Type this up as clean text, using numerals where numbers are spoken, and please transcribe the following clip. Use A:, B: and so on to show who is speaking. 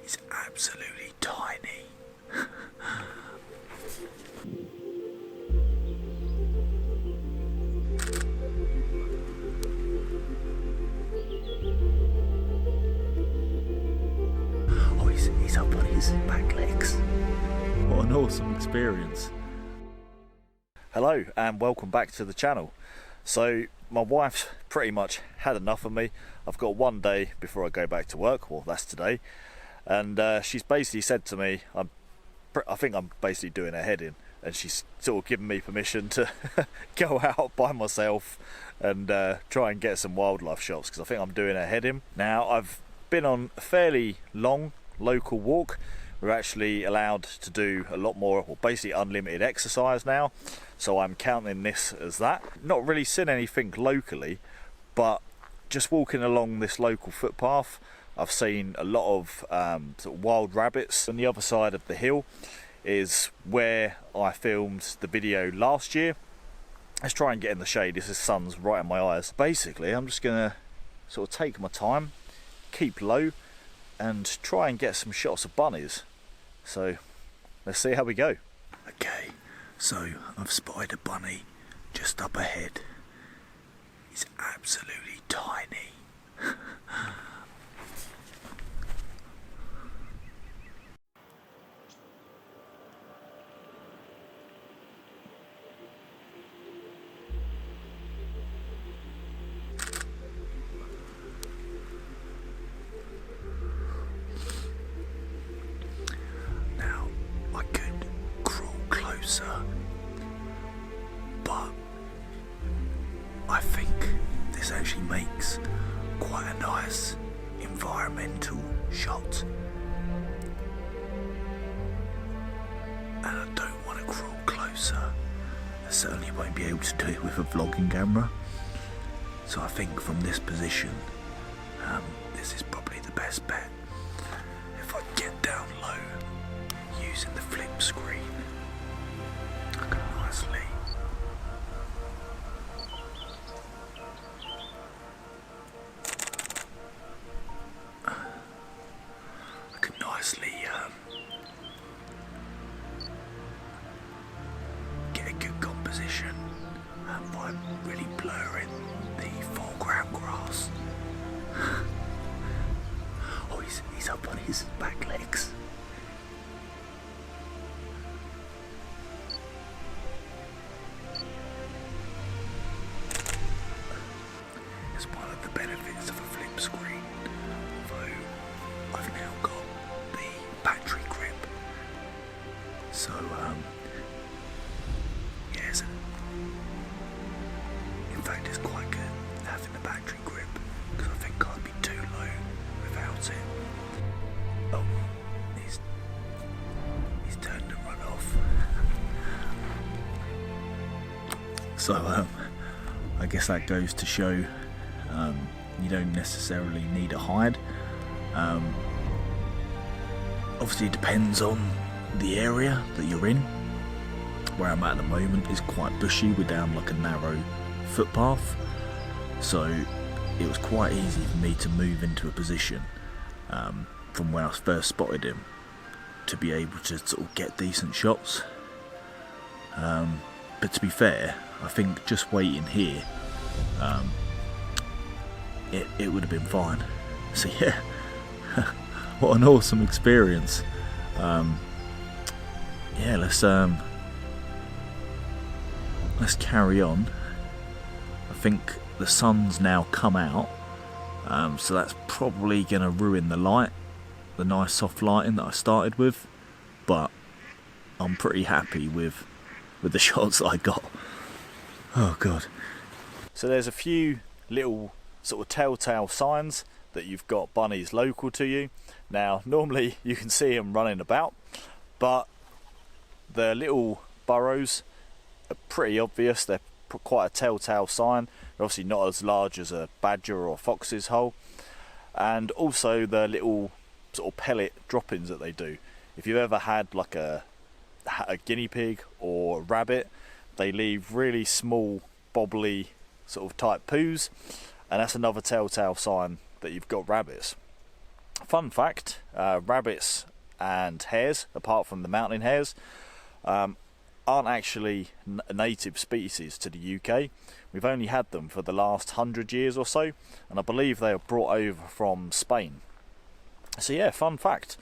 A: It's absolutely tiny. Oh, he's up on his back legs. What an awesome experience. Hello and welcome back to the channel. So my wife's pretty much had enough of me. I've got one day before I go back to work, well that's today, and she's basically said to me, I think I'm basically doing her head in, and she's sort of given me permission to go out by myself and try and get some wildlife shots, because I think I'm doing her head in. Now I've been on a fairly long local walk. We're actually allowed to do a lot more, well basically unlimited exercise now, so I'm counting this as that. Not really seen anything locally, but just walking along this local footpath I've seen a lot of sort of wild rabbits. On the other side of the hill is where I filmed the video last year. Let's try and get in the shade. This is sun's right in my eyes. Basically I'm just gonna sort of take my time, keep low, and try and get some shots of bunnies. So let's see how we go. Okay, so I've spotted a bunny just up ahead. It's absolutely tiny. But I think this actually makes quite a nice environmental shot, and I don't want to crawl closer. I certainly won't be able to do it with a vlogging camera, so I think from this position this is probably the best bet. If I get down low using the flip screen, I can nicely get a good composition by really blurring the foreground grass. Oh, he's up on his back legs. It's one of the benefits of a flip screen, although I've now got the battery grip, so yes, in fact it's quite good having the battery grip, because I think I'd be too low without it. Oh, he's turned to run off. So I guess that goes to show you don't necessarily need a hide. Obviously it depends on the area that you're in. Where I'm at the moment is quite bushy, we're down like a narrow footpath, so it was quite easy for me to move into a position from when I first spotted him to be able to sort of get decent shots. But to be fair, I think just waiting here it would have been fine. So yeah, what an awesome experience. Yeah, let's carry on. I think the sun's now come out, so that's probably going to ruin the light, the nice soft lighting that I started with, but I'm pretty happy with the shots that I got. Oh god. So there's a few little sort of telltale signs that you've got bunnies local to you. Now normally you can see them running about, but the little burrows are pretty obvious. They're quite a telltale sign. They're obviously not as large as a badger or a fox's hole, and also the little sort of pellet droppings that they do. If you've ever had like a guinea pig or a rabbit, they leave really small bobbly sort of type poos, and that's another telltale sign that you've got rabbits. Fun fact, rabbits and hares, apart from the mountain hares, aren't actually a native species to the UK. We've only had them for the last 100 years or so, and I believe they were brought over from Spain. So yeah, fun fact.